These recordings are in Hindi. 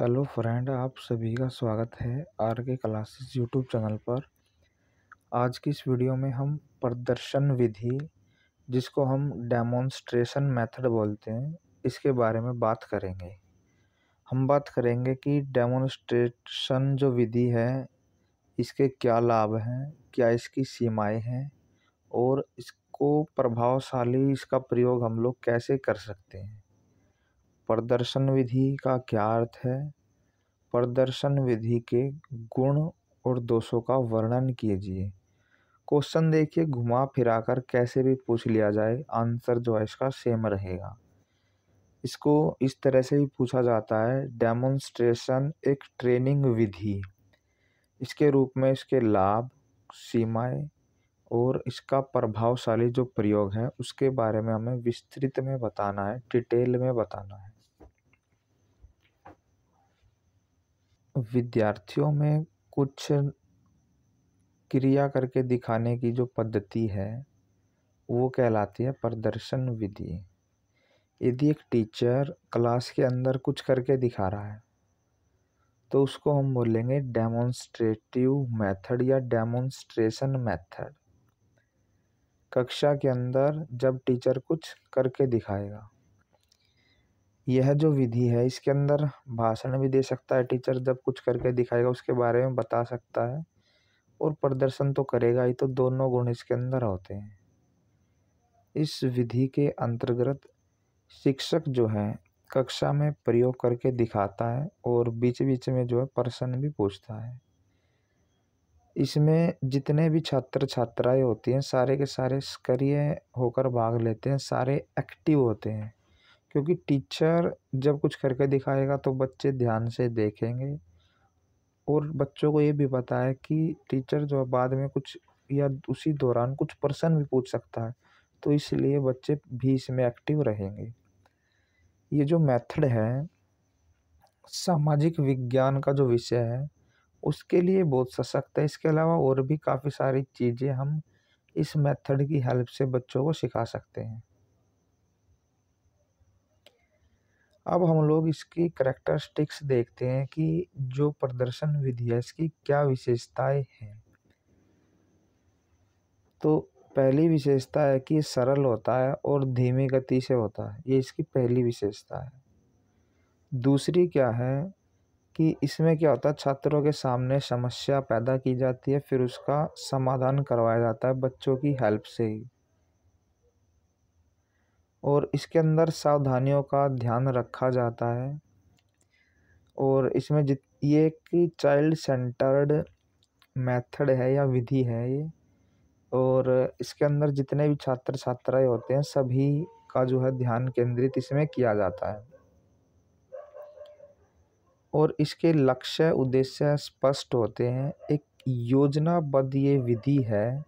हेलो फ्रेंड, आप सभी का स्वागत है आर के क्लासेस यूट्यूब चैनल पर। आज की इस वीडियो में हम प्रदर्शन विधि, जिसको हम डेमोन्स्ट्रेशन मेथड बोलते हैं, इसके बारे में बात करेंगे। हम बात करेंगे कि डेमोन्स्ट्रेशन जो विधि है, इसके क्या लाभ हैं, क्या इसकी सीमाएं हैं और इसको प्रभावशाली इसका प्रयोग हम लोग कैसे कर सकते हैं। प्रदर्शन विधि का क्या अर्थ है, प्रदर्शन विधि के गुण और दोषों का वर्णन कीजिए। क्वेश्चन देखिए, घुमा फिराकर कैसे भी पूछ लिया जाए, आंसर जो है इसका सेम रहेगा। इसको इस तरह से भी पूछा जाता है, डेमोन्स्ट्रेशन एक ट्रेनिंग विधि। इसके रूप में इसके लाभ, सीमाएं और इसका प्रभावशाली जो प्रयोग है उसके बारे में हमें विस्तृत में बताना है, डिटेल में बताना है। विद्यार्थियों में कुछ क्रिया करके दिखाने की जो पद्धति है वो कहलाती है प्रदर्शन विधि। यदि एक टीचर क्लास के अंदर कुछ करके दिखा रहा है तो उसको हम बोलेंगे डेमोन्स्ट्रेटिव मेथड या डेमोन्स्ट्रेशन मेथड। कक्षा के अंदर जब टीचर कुछ करके दिखाएगा, यह जो विधि है इसके अंदर भाषण भी दे सकता है। टीचर जब कुछ करके दिखाएगा उसके बारे में बता सकता है और प्रदर्शन तो करेगा ही, तो दोनों गुण इसके अंदर होते हैं। इस विधि के अंतर्गत शिक्षक जो है कक्षा में प्रयोग करके दिखाता है और बीच बीच में जो है प्रश्न भी पूछता है। इसमें जितने भी छात्र छात्राएं होती हैं सारे के सारे सक्रिय होकर भाग लेते हैं, सारे एक्टिव होते हैं। क्योंकि टीचर जब कुछ करके दिखाएगा तो बच्चे ध्यान से देखेंगे और बच्चों को ये भी पता है कि टीचर जो बाद में कुछ या उसी दौरान कुछ प्रश्न भी पूछ सकता है, तो इसलिए बच्चे भी इसमें एक्टिव रहेंगे। ये जो मेथड है सामाजिक विज्ञान का जो विषय है उसके लिए बहुत सशक्त है। इसके अलावा और भी काफ़ी सारी चीज़ें हम इस मेथड की हेल्प से बच्चों को सिखा सकते हैं। अब हम लोग इसकी करैक्टरिस्टिक्स देखते हैं कि जो प्रदर्शन विधि है इसकी क्या विशेषताएं हैं। तो पहली विशेषता है कि ये सरल होता है और धीमी गति से होता है, ये इसकी पहली विशेषता है। दूसरी क्या है कि इसमें क्या होता है, छात्रों के सामने समस्या पैदा की जाती है, फिर उसका समाधान करवाया जाता है बच्चों की हेल्प से ही। और इसके अंदर सावधानियों का ध्यान रखा जाता है और इसमें ये कि चाइल्ड सेंटर्ड मेथड है या विधि है ये। और इसके अंदर जितने भी छात्र छात्राएं होते हैं सभी का जो है ध्यान केंद्रित इसमें किया जाता है और इसके लक्ष्य उद्देश्य स्पष्ट होते हैं। एक योजनाबद्ध ये विधि है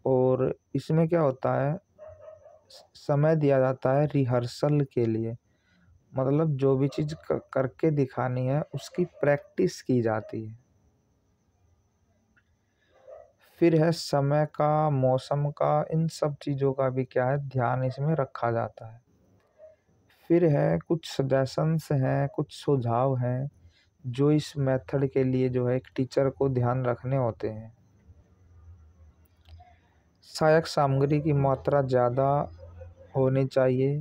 और इसमें क्या होता है, समय दिया जाता है रिहर्सल के लिए। मतलब जो भी चीज़ करके दिखानी है उसकी प्रैक्टिस की जाती है। फिर है समय का, मौसम का, इन सब चीज़ों का भी क्या है ध्यान इसमें रखा जाता है। फिर है कुछ सजेशंस हैं, कुछ सुझाव हैं जो इस मेथड के लिए जो है एक टीचर को ध्यान रखने होते हैं। सहायक सामग्री की मात्रा ज़्यादा होनी चाहिए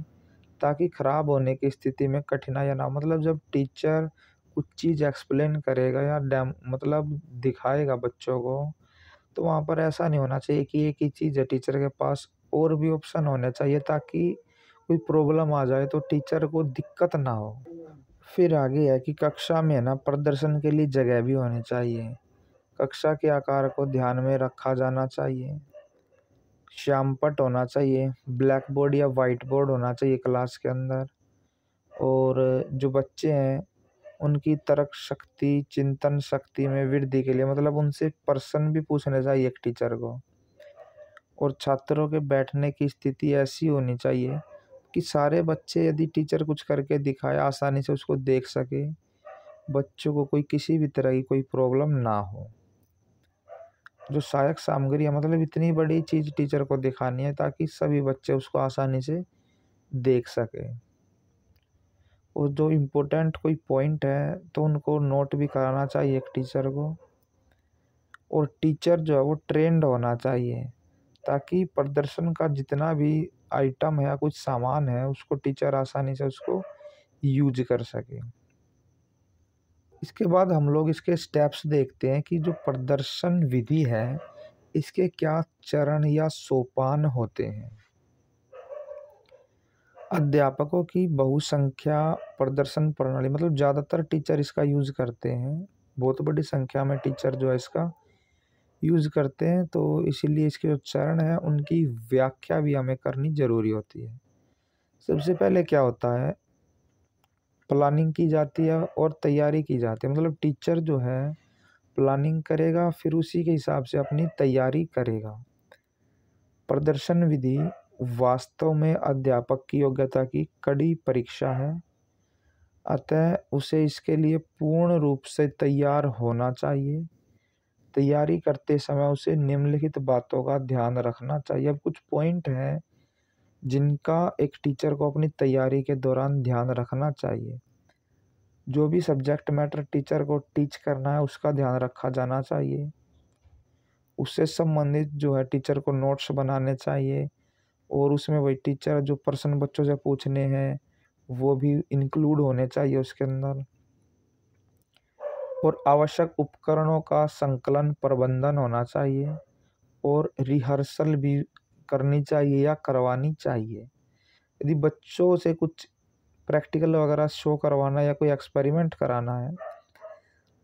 ताकि खराब होने की स्थिति में कठिनाई ना, मतलब जब टीचर कुछ चीज़ एक्सप्लेन करेगा या मतलब दिखाएगा बच्चों को, तो वहाँ पर ऐसा नहीं होना चाहिए कि एक ही चीज़ है टीचर के पास, और भी ऑप्शन होने चाहिए ताकि कोई प्रॉब्लम आ जाए तो टीचर को दिक्कत ना हो। फिर आगे है कि कक्षा में ना प्रदर्शन के लिए जगह भी होनी चाहिए। कक्षा के आकार को ध्यान में रखा जाना चाहिए। श्यामपट्ट होना चाहिए, ब्लैक बोर्ड या वाइट बोर्ड होना चाहिए क्लास के अंदर। और जो बच्चे हैं उनकी तर्क शक्ति, चिंतन शक्ति में वृद्धि के लिए मतलब उनसे प्रश्न भी पूछने चाहिए एक टीचर को। और छात्रों के बैठने की स्थिति ऐसी होनी चाहिए कि सारे बच्चे यदि टीचर कुछ करके दिखाए आसानी से उसको देख सके, बच्चों को कोई किसी भी तरह की कोई प्रॉब्लम ना हो। जो सहायक सामग्री है मतलब इतनी बड़ी चीज़ टीचर को दिखानी है ताकि सभी बच्चे उसको आसानी से देख सके। और जो इम्पोर्टेंट कोई पॉइंट है तो उनको नोट भी कराना चाहिए एक टीचर को। और टीचर जो है वो ट्रेंड होना चाहिए, ताकि प्रदर्शन का जितना भी आइटम है या कुछ सामान है उसको टीचर आसानी से उसको यूज कर सके। इसके बाद हम लोग इसके स्टेप्स देखते हैं कि जो प्रदर्शन विधि है इसके क्या चरण या सोपान होते हैं। अध्यापकों की बहुसंख्या प्रदर्शन प्रणाली, मतलब ज़्यादातर टीचर इसका यूज़ करते हैं, बहुत बड़ी संख्या में टीचर जो है इसका यूज़ करते हैं, तो इसीलिए इसके जो चरण है उनकी व्याख्या भी हमें करनी ज़रूरी होती है। सबसे पहले क्या होता है, प्लानिंग की जाती है और तैयारी की जाती है। मतलब टीचर जो है प्लानिंग करेगा, फिर उसी के हिसाब से अपनी तैयारी करेगा। प्रदर्शन विधि वास्तव में अध्यापक की योग्यता की कड़ी परीक्षा है, अतः उसे इसके लिए पूर्ण रूप से तैयार होना चाहिए। तैयारी करते समय उसे निम्नलिखित बातों का ध्यान रखना चाहिए। अब कुछ पॉइंट हैं जिनका एक टीचर को अपनी तैयारी के दौरान ध्यान रखना चाहिए। जो भी सब्जेक्ट मैटर टीचर को टीच करना है उसका ध्यान रखा जाना चाहिए। उससे संबंधित जो है टीचर को नोट्स बनाने चाहिए, और उसमें वही टीचर जो प्रश्न बच्चों से पूछने हैं वो भी इंक्लूड होने चाहिए उसके अंदर। और आवश्यक उपकरणों का संकलन प्रबंधन होना चाहिए, और रिहर्सल भी करनी चाहिए या करवानी चाहिए। यदि बच्चों से कुछ प्रैक्टिकल वगैरह शो करवाना या कोई एक्सपेरिमेंट कराना है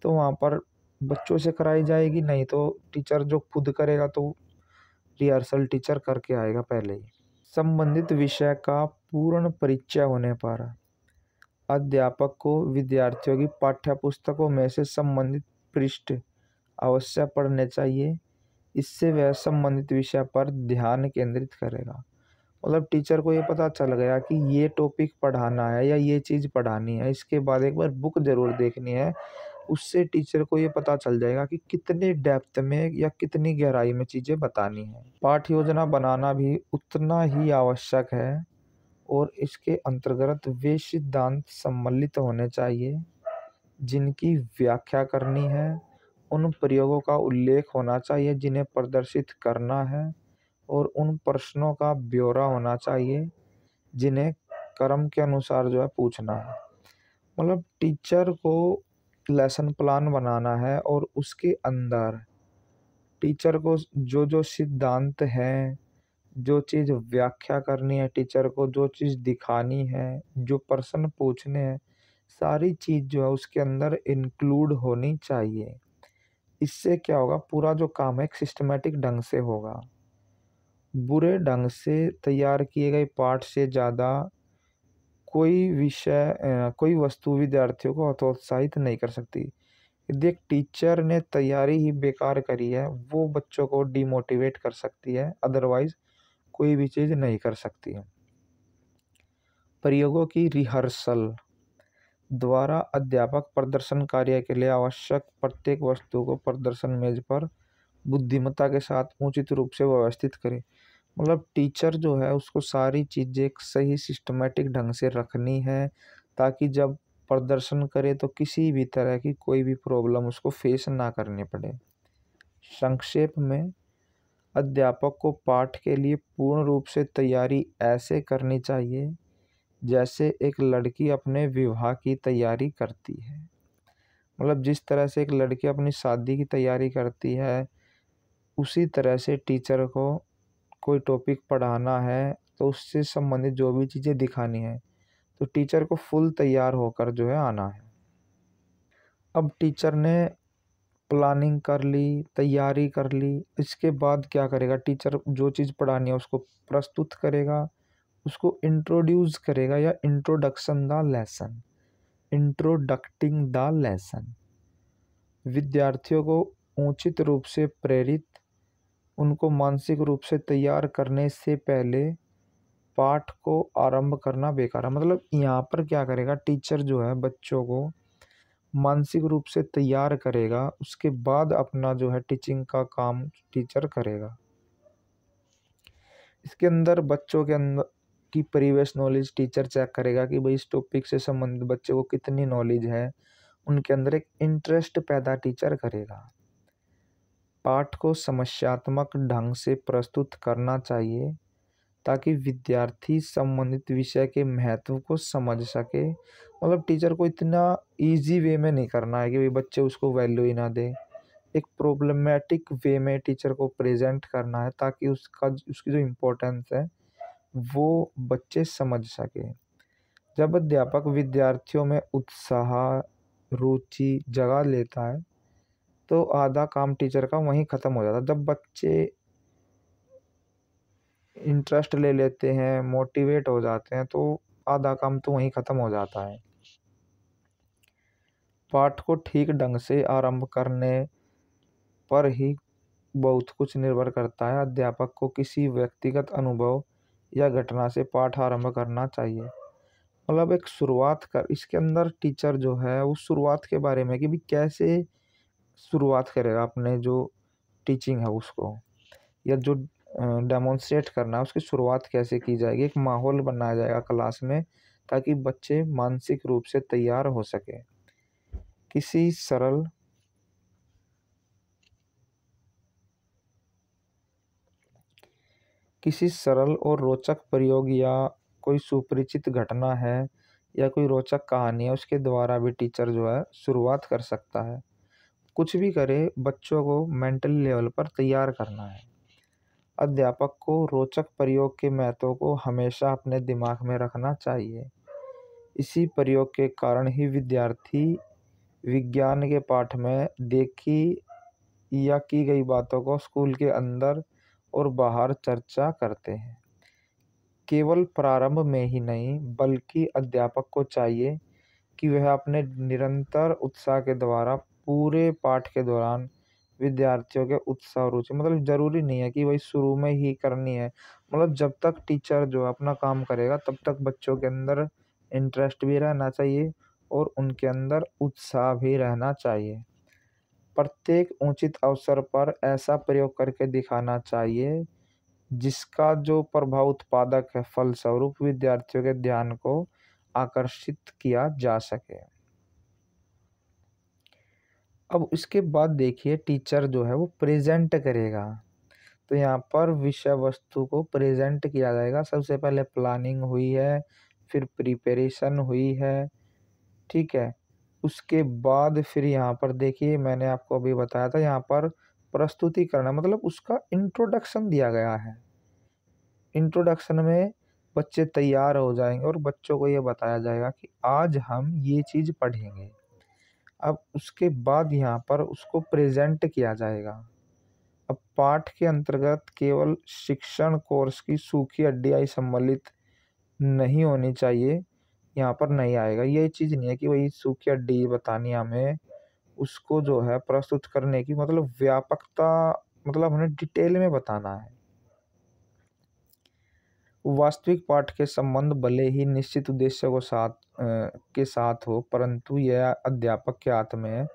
तो वहाँ पर बच्चों से कराई जाएगी, नहीं तो टीचर जो खुद करेगा तो रिहर्सल टीचर करके आएगा पहले ही। संबंधित विषय का पूर्ण परिचय होने पर अध्यापक को विद्यार्थियों की पाठ्यपुस्तकों में से संबंधित पृष्ठ अवश्य पढ़ने चाहिए। इससे वह संबंधित विषय पर ध्यान केंद्रित करेगा। मतलब टीचर को ये पता चल गया कि ये टॉपिक पढ़ाना है या ये चीज़ पढ़ानी है, इसके बाद एक बार बुक ज़रूर देखनी है। उससे टीचर को ये पता चल जाएगा कि कितने डेप्थ में या कितनी गहराई में चीज़ें बतानी है। पाठ योजना बनाना भी उतना ही आवश्यक है, और इसके अंतर्गत वे सिद्धांत सम्मिलित होने चाहिए जिनकी व्याख्या करनी है। उन प्रयोगों का उल्लेख होना चाहिए जिन्हें प्रदर्शित करना है, और उन प्रश्नों का ब्यौरा होना चाहिए जिन्हें क्रम के अनुसार जो है पूछना है। मतलब टीचर को लेसन प्लान बनाना है, और उसके अंदर टीचर को जो जो सिद्धांत हैं, जो चीज़ व्याख्या करनी है, टीचर को जो चीज़ दिखानी है, जो प्रश्न पूछने हैं, सारी चीज़ जो है उसके अंदर इंक्लूड होनी चाहिए। इससे क्या होगा, पूरा जो काम है एक सिस्टमैटिक ढंग से होगा। बुरे ढंग से तैयार किए गए पाठ से ज़्यादा कोई वस्तु विद्यार्थियों को हतोत्साहित नहीं कर सकती। यदि एक टीचर ने तैयारी ही बेकार करी है वो बच्चों को डिमोटिवेट कर सकती है, अदरवाइज कोई भी चीज़ नहीं कर सकती है। प्रयोगों की रिहर्सल द्वारा अध्यापक प्रदर्शन कार्य के लिए आवश्यक प्रत्येक वस्तु को प्रदर्शन मेज पर बुद्धिमत्ता के साथ उचित रूप से व्यवस्थित करे। मतलब टीचर जो है उसको सारी चीज़ें एक सही सिस्टमेटिक ढंग से रखनी है, ताकि जब प्रदर्शन करे तो किसी भी तरह की कोई भी प्रॉब्लम उसको फेस ना करनी पड़े। संक्षेप में, अध्यापक को पाठ के लिए पूर्ण रूप से तैयारी ऐसे करनी चाहिए जैसे एक लड़की अपने विवाह की तैयारी करती है। मतलब जिस तरह से एक लड़की अपनी शादी की तैयारी करती है, उसी तरह से टीचर को कोई टॉपिक पढ़ाना है तो उससे संबंधित जो भी चीज़ें दिखानी है तो टीचर को फुल तैयार होकर जो है आना है। अब टीचर ने प्लानिंग कर ली, तैयारी कर ली, इसके बाद क्या करेगा, टीचर जो चीज़ पढ़ानी है उसको प्रस्तुत करेगा, उसको इंट्रोड्यूस करेगा या introduction the lesson, introducing the lesson. विद्यार्थियों को उचित रूप से प्रेरित, उनको मानसिक रूप से तैयार करने से पहले पाठ को आरंभ करना बेकार है। मतलब यहाँ पर क्या करेगा, टीचर जो है बच्चों को मानसिक रूप से तैयार करेगा, उसके बाद अपना जो है टीचिंग का काम टीचर करेगा। इसके अंदर बच्चों के अंदर की प्रीवियस नॉलेज टीचर चेक करेगा कि भाई इस टॉपिक से संबंधित बच्चे को कितनी नॉलेज है, उनके अंदर एक इंटरेस्ट पैदा टीचर करेगा। पाठ को समस्यात्मक ढंग से प्रस्तुत करना चाहिए ताकि विद्यार्थी संबंधित विषय के महत्व को समझ सके। मतलब टीचर को इतना इजी वे में नहीं करना है कि भाई बच्चे उसको वैल्यू ही ना दे। एक प्रॉब्लमेटिक वे में टीचर को प्रेजेंट करना है ताकि उसकी जो इम्पोर्टेंस है वो बच्चे समझ सके। जब अध्यापक विद्यार्थियों में उत्साह, रुचि जगा लेता है तो आधा काम टीचर का वहीं ख़त्म हो जाता है। जब बच्चे इंटरेस्ट ले लेते हैं, मोटिवेट हो जाते हैं, तो आधा काम तो वहीं ख़त्म हो जाता है। पाठ को ठीक ढंग से आरंभ करने पर ही बहुत कुछ निर्भर करता है। अध्यापक को किसी व्यक्तिगत अनुभव या घटना से पाठ आरंभ करना चाहिए। मतलब एक शुरुआत कर इसके अंदर टीचर जो है उस शुरुआत के बारे में कि भी कैसे शुरुआत करेगा अपने जो टीचिंग है उसको, या जो डेमोन्स्ट्रेट करना है उसकी शुरुआत कैसे की जाएगी। एक माहौल बनाया जाएगा क्लास में ताकि बच्चे मानसिक रूप से तैयार हो सके। किसी सरल किसी सरल और रोचक प्रयोग या कोई सुपरिचित घटना है या कोई रोचक कहानी है उसके द्वारा भी टीचर जो है शुरुआत कर सकता है। कुछ भी करे, बच्चों को मेंटल लेवल पर तैयार करना है। अध्यापक को रोचक प्रयोग के महत्व को हमेशा अपने दिमाग में रखना चाहिए। इसी प्रयोग के कारण ही विद्यार्थी विज्ञान के पाठ में देखी या की गई बातों को स्कूल के अंदर और बाहर चर्चा करते हैं। केवल प्रारंभ में ही नहीं बल्कि अध्यापक को चाहिए कि वह अपने निरंतर उत्साह के द्वारा पूरे पाठ के दौरान विद्यार्थियों के उत्साह और रुचि, मतलब ज़रूरी नहीं है कि वही शुरू में ही करनी है। मतलब जब तक टीचर जो अपना काम करेगा तब तक बच्चों के अंदर इंटरेस्ट भी रहना चाहिए और उनके अंदर उत्साह भी रहना चाहिए। प्रत्येक उचित अवसर पर ऐसा प्रयोग करके दिखाना चाहिए जिसका जो प्रभाव उत्पादक है, फलस्वरूप विद्यार्थियों के ध्यान को आकर्षित किया जा सके। अब इसके बाद देखिए टीचर जो है वो प्रेजेंट करेगा। तो यहाँ पर विषय वस्तु को प्रेजेंट किया जाएगा। सबसे पहले प्लानिंग हुई है, फिर प्रिपरेशन हुई है, ठीक है। उसके बाद फिर यहाँ पर देखिए मैंने आपको अभी बताया था, यहाँ पर प्रस्तुतिकरण मतलब उसका इंट्रोडक्शन दिया गया है। इंट्रोडक्शन में बच्चे तैयार हो जाएंगे और बच्चों को ये बताया जाएगा कि आज हम ये चीज़ पढ़ेंगे। अब उसके बाद यहाँ पर उसको प्रेजेंट किया जाएगा। अब पाठ के अंतर्गत केवल शिक्षण कोर्स की सूखी हड्डियाँ सम्मिलित नहीं होनी चाहिए, यहाँ पर नहीं आएगा। ये चीज़ नहीं है कि वही सूखी हड्डी बतानी है हमें, उसको जो है प्रस्तुत करने की मतलब व्यापकता, मतलब हमें डिटेल में बताना है। वास्तविक पाठ के संबंध भले ही निश्चित उद्देश्य के साथ हो, परंतु यह अध्यापक के हाथ में है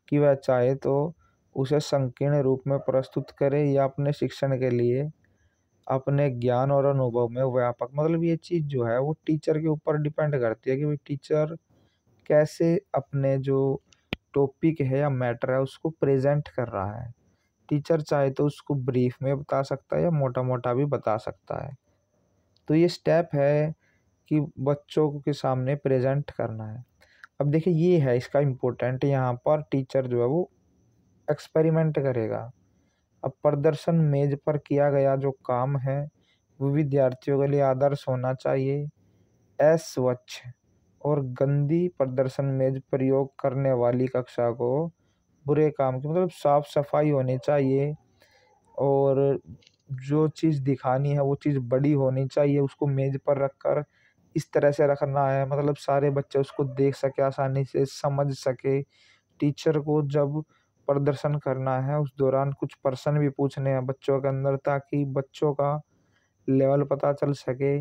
कि वह चाहे तो उसे संकीर्ण रूप में प्रस्तुत करे या अपने शिक्षण के लिए अपने ज्ञान और अनुभव में व्यापक, मतलब ये चीज़ जो है वो टीचर के ऊपर डिपेंड करती है कि भाई टीचर कैसे अपने जो टॉपिक है या मैटर है उसको प्रेजेंट कर रहा है। टीचर चाहे तो उसको ब्रीफ में बता सकता है या मोटा मोटा भी बता सकता है। तो ये स्टेप है कि बच्चों के सामने प्रेजेंट करना है। अब देखिए ये है इसका इम्पोर्टेंट, यहाँ पर टीचर जो है वो एक्सपेरिमेंट करेगा। अब प्रदर्शन मेज पर किया गया जो काम है वो विद्यार्थियों के लिए आदर्श होना चाहिए। अस्वच्छ और गंदी प्रदर्शन मेज प्रयोग करने वाली कक्षा को बुरे काम की, मतलब साफ सफाई होनी चाहिए और जो चीज़ दिखानी है वो चीज़ बड़ी होनी चाहिए। उसको मेज पर रखकर इस तरह से रखना है मतलब सारे बच्चे उसको देख सके, आसानी से समझ सके। टीचर को जब प्रदर्शन करना है उस दौरान कुछ प्रश्न भी पूछने हैं बच्चों के अंदर ताकि बच्चों का लेवल पता चल सके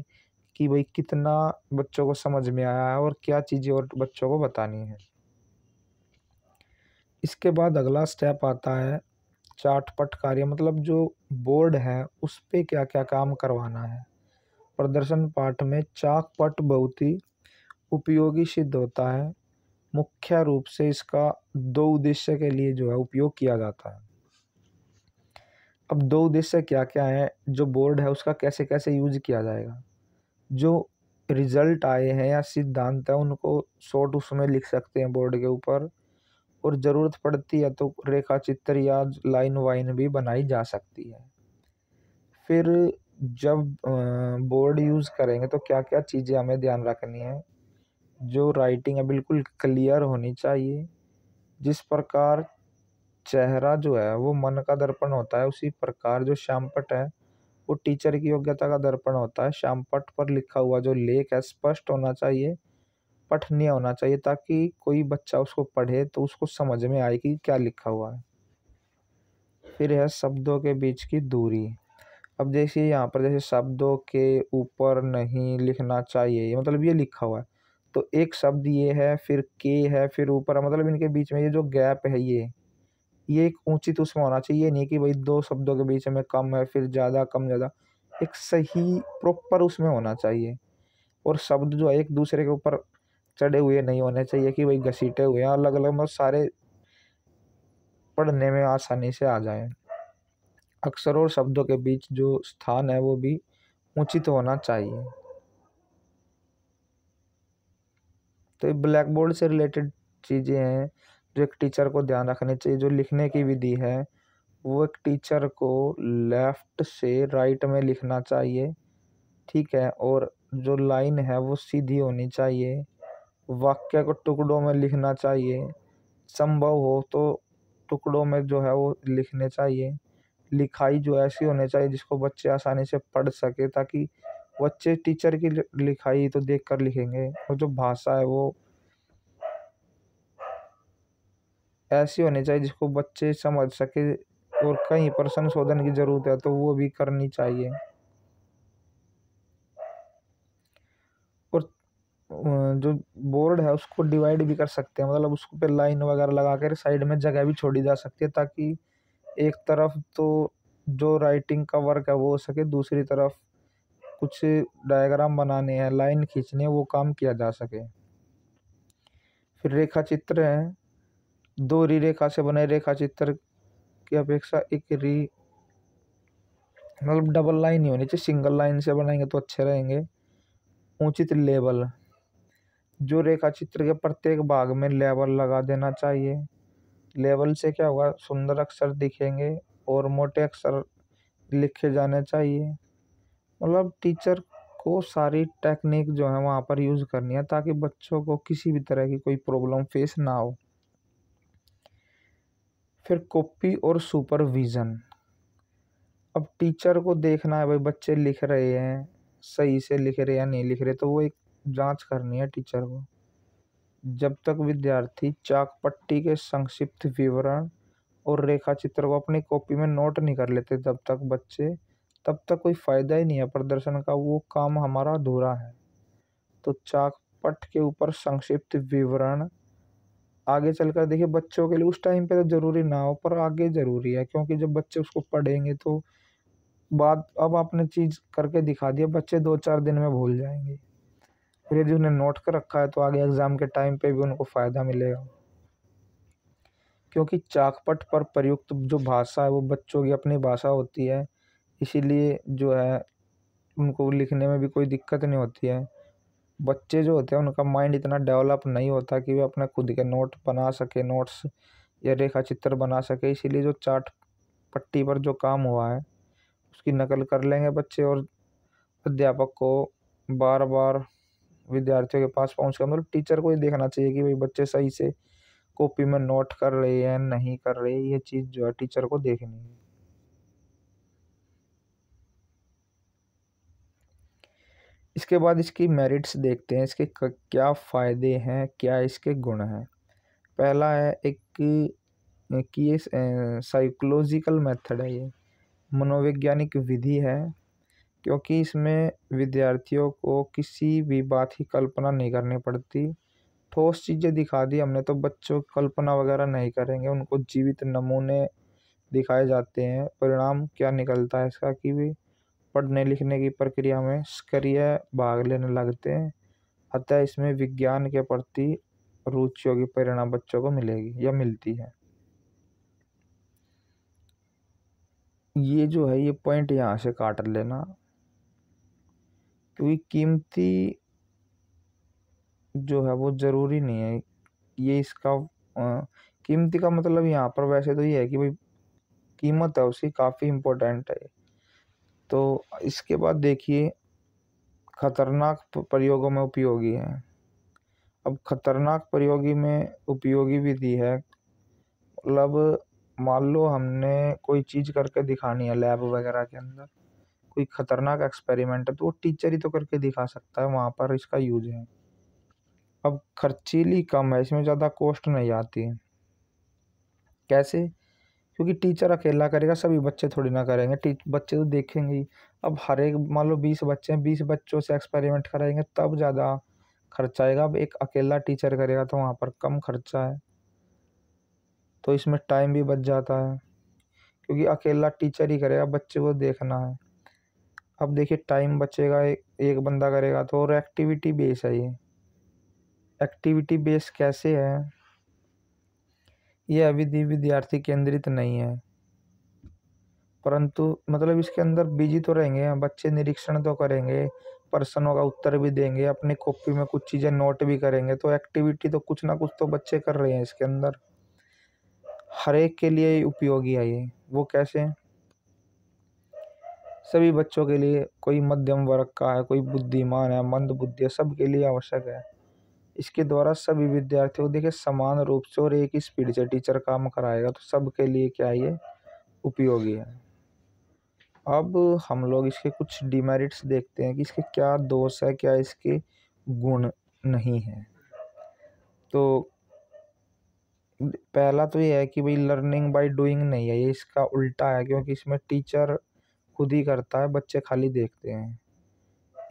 कि भाई कितना बच्चों को समझ में आया है और क्या चीज़ें और बच्चों को बतानी है। इसके बाद अगला स्टेप आता है चार्ट पट कार्य, मतलब जो बोर्ड है उस पे क्या क्या काम करवाना है। प्रदर्शन पाठ में चाक पट बहुत ही उपयोगी सिद्ध होता है। मुख्य रूप से इसका दो उद्देश्य के लिए जो है उपयोग किया जाता है। अब दो उद्देश्य क्या क्या है, जो बोर्ड है उसका कैसे कैसे यूज किया जाएगा। जो रिजल्ट आए हैं या सिद्धांत है उनको शॉर्ट उसमें लिख सकते हैं बोर्ड के ऊपर, और ज़रूरत पड़ती है तो रेखा चित्र या लाइन वाइन भी बनाई जा सकती है। फिर जब बोर्ड यूज़ करेंगे तो क्या क्या चीज़ें हमें ध्यान रखनी है। जो राइटिंग है बिल्कुल क्लियर होनी चाहिए। जिस प्रकार चेहरा जो है वो मन का दर्पण होता है, उसी प्रकार जो श्यामपट्ट है वो टीचर की योग्यता का दर्पण होता है। श्यामपट्ट पर लिखा हुआ जो लेख है स्पष्ट होना चाहिए, पठनीय होना चाहिए, ताकि कोई बच्चा उसको पढ़े तो उसको समझ में आए कि क्या लिखा हुआ है। फिर है शब्दों के बीच की दूरी। अब जैसे यहाँ पर जैसे शब्दों के ऊपर नहीं लिखना चाहिए, मतलब ये लिखा हुआ है तो एक शब्द ये है, फिर के है, फिर ऊपर है, मतलब इनके बीच में ये जो गैप है ये एक उचित उसमें होना चाहिए। ये नहीं कि भाई दो शब्दों के बीच में कम है फिर ज़्यादा कम ज़्यादा, एक सही प्रॉपर उसमें होना चाहिए। और शब्द जो है एक दूसरे के ऊपर चढ़े हुए नहीं होने चाहिए कि भाई घसीटे हुए हैं, अलग अलग, मतलब सारे पढ़ने में आसानी से आ जाएं। अक्षरों और शब्दों के बीच जो स्थान है वो भी उचित होना चाहिए। तो ये ब्लैक बोर्ड से रिलेटेड चीज़ें हैं जो एक टीचर को ध्यान रखनी चाहिए। जो लिखने की विधि है वो एक टीचर को लेफ्ट से राइट में लिखना चाहिए, ठीक है। और जो लाइन है वो सीधी होनी चाहिए। वाक्य को टुकड़ों में लिखना चाहिए, संभव हो तो टुकड़ों में जो है वो लिखने चाहिए। लिखाई जो ऐसी होनी चाहिए जिसको बच्चे आसानी से पढ़ सके, ताकि बच्चे टीचर की लिखाई तो देख कर लिखेंगे। और जो भाषा है वो ऐसी होनी चाहिए जिसको बच्चे समझ सके, और कहीं पर संशोधन की ज़रूरत है तो वो भी करनी चाहिए। और जो बोर्ड है उसको डिवाइड भी कर सकते हैं, मतलब उसको पे लाइन वगैरह लगा कर साइड में जगह भी छोड़ी जा सकती है, ताकि एक तरफ तो जो राइटिंग का वर्क है वो हो सके, दूसरी तरफ कुछ डायग्राम बनाने हैं, लाइन खींचनी है, वो काम किया जा सके। फिर रेखा चित्र है, दोहरी रेखा से बने रेखा चित्र की अपेक्षा एक मतलब डबल लाइन ही होनी चाहिए, सिंगल लाइन से बनाएंगे तो अच्छे रहेंगे। उचित लेवल, जो रेखा चित्र के प्रत्येक भाग में लेवल लगा देना चाहिए। लेवल से क्या होगा, सुंदर अक्षर दिखेंगे और मोटे अक्षर लिखे जाने चाहिए। मतलब टीचर को सारी टेक्निक जो है वहाँ पर यूज़ करनी है, ताकि बच्चों को किसी भी तरह की कोई प्रॉब्लम फेस ना हो। फिर कॉपी और सुपरविज़न। अब टीचर को देखना है भाई बच्चे लिख रहे हैं, सही से लिख रहे हैं या नहीं लिख रहे, तो वो एक जांच करनी है टीचर को। जब तक विद्यार्थी चाक पट्टी के संक्षिप्त विवरण और रेखा चित्र को अपनी कॉपी में नोट नहीं कर लेते तब तक कोई फ़ायदा ही नहीं है प्रदर्शन का, वो काम हमारा अधूरा है। तो चाक पट के ऊपर संक्षिप्त विवरण आगे चलकर देखिए बच्चों के लिए उस टाइम पे तो ज़रूरी ना हो, पर आगे ज़रूरी है, क्योंकि जब बच्चे उसको पढ़ेंगे तो बात, अब आपने चीज़ करके दिखा दिया, बच्चे 2-4 दिन में भूल जाएंगे। फिर यदि उन्हें नोट कर रखा है तो आगे एग्ज़ाम के टाइम पे भी उनको फ़ायदा मिलेगा। क्योंकि चाकपट पर प्रयुक्त जो भाषा है वो बच्चों की अपनी भाषा होती है, इसीलिए जो है उनको लिखने में भी कोई दिक्कत नहीं होती है। बच्चे जो होते हैं उनका माइंड इतना डेवलप नहीं होता कि वे अपने खुद के नोट बना सके, नोट्स या रेखा चित्र बना सके, इसीलिए जो चार्ट पट्टी पर जो काम हुआ है उसकी नकल कर लेंगे बच्चे, और अध्यापक को बार बार विद्यार्थियों के पास पहुँच कर, मतलब टीचर को ये देखना चाहिए कि भाई बच्चे सही से कॉपी में नोट कर रहे हैं नहीं कर रहे, ये चीज़ जो है टीचर को देखनी है। इसके बाद इसकी मेरिट्स देखते हैं, इसके क्या फ़ायदे हैं, क्या इसके गुण हैं। पहला है एक कि ये साइकोलॉजिकल मेथड है, ये मनोवैज्ञानिक विधि है, क्योंकि इसमें विद्यार्थियों को किसी भी बात की कल्पना नहीं करनी पड़ती। ठोस चीज़ें दिखा दी हमने तो बच्चों कल्पना वगैरह नहीं करेंगे, उनको जीवित नमूने दिखाए जाते हैं। परिणाम क्या निकलता है इसका कि वे पढ़ने लिखने की प्रक्रिया में सक्रिय भाग लेने लगते हैं, अतः इसमें विज्ञान के प्रति रुचियों की प्रेरणा बच्चों को मिलेगी या मिलती है। ये जो है ये पॉइंट यहाँ से काट लेना, क्योंकि कीमती जो है वो ज़रूरी नहीं है। ये इसका कीमती का मतलब यहाँ पर वैसे तो ये है कि भाई कीमत है उसकी काफ़ी इम्पोर्टेंट है। तो इसके बाद देखिए खतरनाक प्रयोगों में उपयोगी है। अब खतरनाक प्रयोगी में उपयोगी विधि है, मतलब मान लो हमने कोई चीज़ करके दिखानी है लैब वगैरह के अंदर, कोई खतरनाक एक्सपेरिमेंट है, तो वो टीचर ही तो करके दिखा सकता है, वहाँ पर इसका यूज है। अब खर्चीली कम है, इसमें ज़्यादा कॉस्ट नहीं आती है। कैसे? क्योंकि टीचर अकेला करेगा, सभी बच्चे थोड़ी ना करेंगे, बच्चे तो देखेंगे ही। अब हर एक मान लो 20 बच्चे हैं, 20 बच्चों से एक्सपेरिमेंट कराएंगे तब ज़्यादा खर्चा आएगा। अब एक अकेला टीचर करेगा तो वहाँ पर कम खर्चा है, तो इसमें टाइम भी बच जाता है, क्योंकि अकेला टीचर ही करेगा, बच्चे को देखना है। अब देखिए टाइम बचेगा, एक बंदा करेगा तो। और एक्टिविटी बेस है ये। एक्टिविटी बेस कैसे है? ये अविधि विद्यार्थी केंद्रित नहीं है, परंतु मतलब इसके अंदर बिजी तो रहेंगे बच्चे, निरीक्षण तो करेंगे, प्रश्नों का उत्तर भी देंगे, अपनी कॉपी में कुछ चीज़ें नोट भी करेंगे, तो एक्टिविटी तो कुछ ना कुछ तो बच्चे कर रहे हैं इसके अंदर। हर एक के लिए उपयोगी है ये। वो कैसे? सभी बच्चों के लिए, कोई मध्यम वर्ग का है, कोई बुद्धिमान है, मंद बुद्धि है, सबके लिए आवश्यक है। इसके द्वारा सभी विद्यार्थियों को देखिए समान रूप से और एक ही स्पीड से टीचर काम कराएगा, तो सबके लिए क्या है ये उपयोगी है। अब हम लोग इसके कुछ डिमेरिट्स देखते हैं कि इसके क्या दोष है, क्या इसके गुण नहीं है। तो पहला तो ये है कि भाई लर्निंग बाय डूइंग नहीं है, ये इसका उल्टा है, क्योंकि इसमें टीचर खुद ही करता है, बच्चे खाली देखते हैं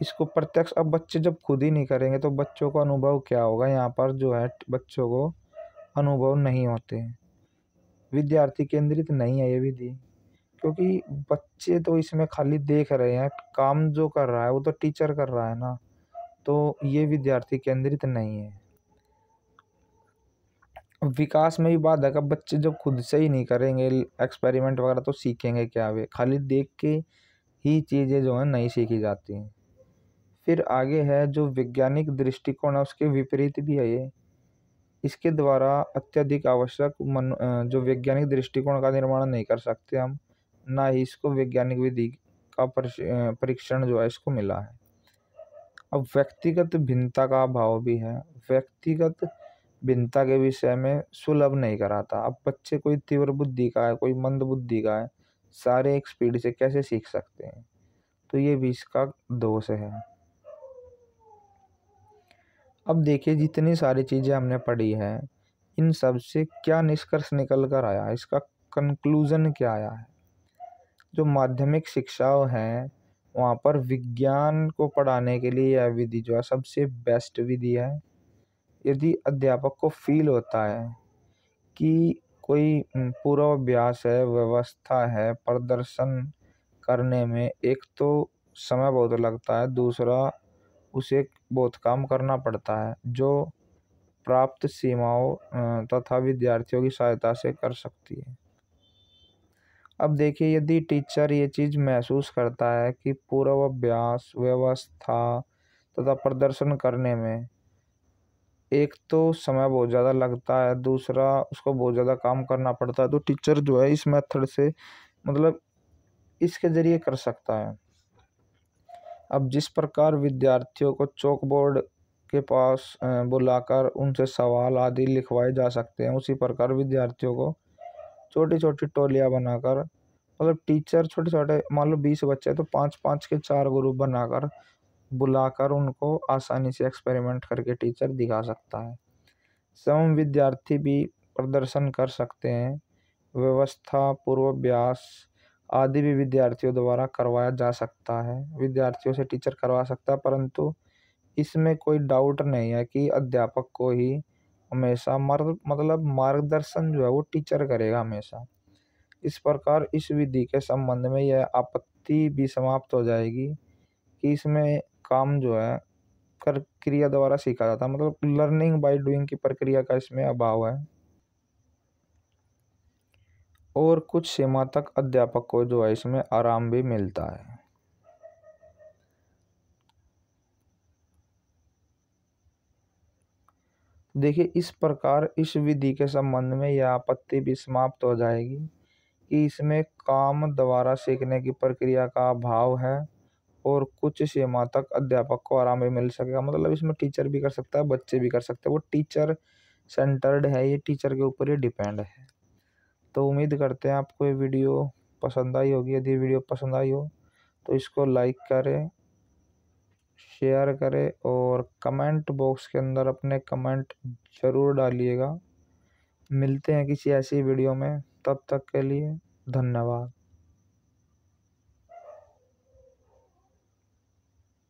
इसको प्रत्यक्ष। अब बच्चे जब खुद ही नहीं करेंगे तो बच्चों को अनुभव क्या होगा? यहाँ पर जो है बच्चों को अनुभव नहीं होते हैं। विद्यार्थी केंद्रित नहीं है ये विधि, क्योंकि बच्चे तो इसमें खाली देख रहे हैं, काम जो कर रहा है वो तो टीचर कर रहा है ना, तो ये विद्यार्थी केंद्रित नहीं है। विकास में भी बाधक, अब बच्चे जब खुद से ही नहीं करेंगे एक्सपेरिमेंट वगैरह तो सीखेंगे क्या? वे खाली देख के ही चीज़ें जो है नहीं सीखी जाती हैं। फिर आगे है जो वैज्ञानिक दृष्टिकोण है उसके विपरीत भी है ये। इसके द्वारा अत्यधिक आवश्यक जो वैज्ञानिक दृष्टिकोण का निर्माण नहीं कर सकते हम, ना ही इसको वैज्ञानिक विधि का परीक्षण जो है इसको मिला है। अब व्यक्तिगत भिन्नता का अभाव भी है। व्यक्तिगत भिन्नता के विषय में सुलभ नहीं कराता। अब बच्चे कोई तीव्र बुद्धि का है, कोई मंद बुद्धि का है, सारे एक स्पीड से कैसे सीख सकते हैं? तो ये भी इसका दोष है। अब देखिए जितनी सारी चीज़ें हमने पढ़ी है, इन सब से क्या निष्कर्ष निकल कर आया, इसका कंक्लूजन क्या आया है? जो माध्यमिक शिक्षा है वहाँ पर विज्ञान को पढ़ाने के लिए यह विधि जो है सबसे बेस्ट विधि है। यदि अध्यापक को फील होता है कि कोई पूर्वाभ्यास है, व्यवस्था है, प्रदर्शन करने में एक तो समय बहुत लगता है, दूसरा उसे बहुत काम करना पड़ता है, जो प्राप्त सीमाओं तथा विद्यार्थियों की सहायता से कर सकती है। अब देखिए यदि टीचर ये चीज़ महसूस करता है कि पूर्वाभ्यास, व्यवस्था तथा प्रदर्शन करने में एक तो समय बहुत ज़्यादा लगता है, दूसरा उसको बहुत ज़्यादा काम करना पड़ता है, तो टीचर जो है इस मेथड से मतलब इसके ज़रिए कर सकता है। अब जिस प्रकार विद्यार्थियों को चॉक बोर्ड के पास बुलाकर उनसे सवाल आदि लिखवाए जा सकते हैं, उसी प्रकार विद्यार्थियों को छोटी छोटी टोलियाँ बनाकर, मतलब टीचर छोटे छोटे मान लो 20 बच्चे हैं तो 5-5 के 4 ग्रुप बनाकर बुलाकर उनको आसानी से एक्सपेरिमेंट करके टीचर दिखा सकता है। स्वयं विद्यार्थी भी प्रदर्शन कर सकते हैं। व्यवस्था, पूर्वाभ्यास आदि भी विद्यार्थियों द्वारा करवाया जा सकता है, विद्यार्थियों से टीचर करवा सकता है, परंतु इसमें कोई डाउट नहीं है कि अध्यापक को ही हमेशा मतलब मार्गदर्शन जो है वो टीचर करेगा हमेशा। इस प्रकार इस विधि के संबंध में यह आपत्ति आपत्ति भी समाप्त हो जाएगी कि इसमें काम जो है कर क्रिया द्वारा सीखा जाता है, मतलब लर्निंग बाय डूइंग की प्रक्रिया का इसमें अभाव है। और कुछ सीमा तक अध्यापक को जो है इसमें आराम भी मिलता है। देखिए, इस प्रकार इस विधि के संबंध में यह आपत्ति भी समाप्त हो जाएगी कि इसमें काम द्वारा सीखने की प्रक्रिया का अभाव है और कुछ सीमा तक अध्यापक को आराम भी मिल सकेगा। मतलब इसमें टीचर भी कर सकता है, बच्चे भी कर सकते हैं, वो टीचर सेंटर्ड है, ये टीचर के ऊपर ही डिपेंड है। तो उम्मीद करते हैं आपको ये वीडियो पसंद आई होगी। यदि वीडियो पसंद आई हो तो इसको लाइक करें, शेयर करें और कमेंट बॉक्स के अंदर अपने कमेंट ज़रूर डालिएगा। मिलते हैं किसी ऐसी वीडियो में, तब तक के लिए धन्यवाद।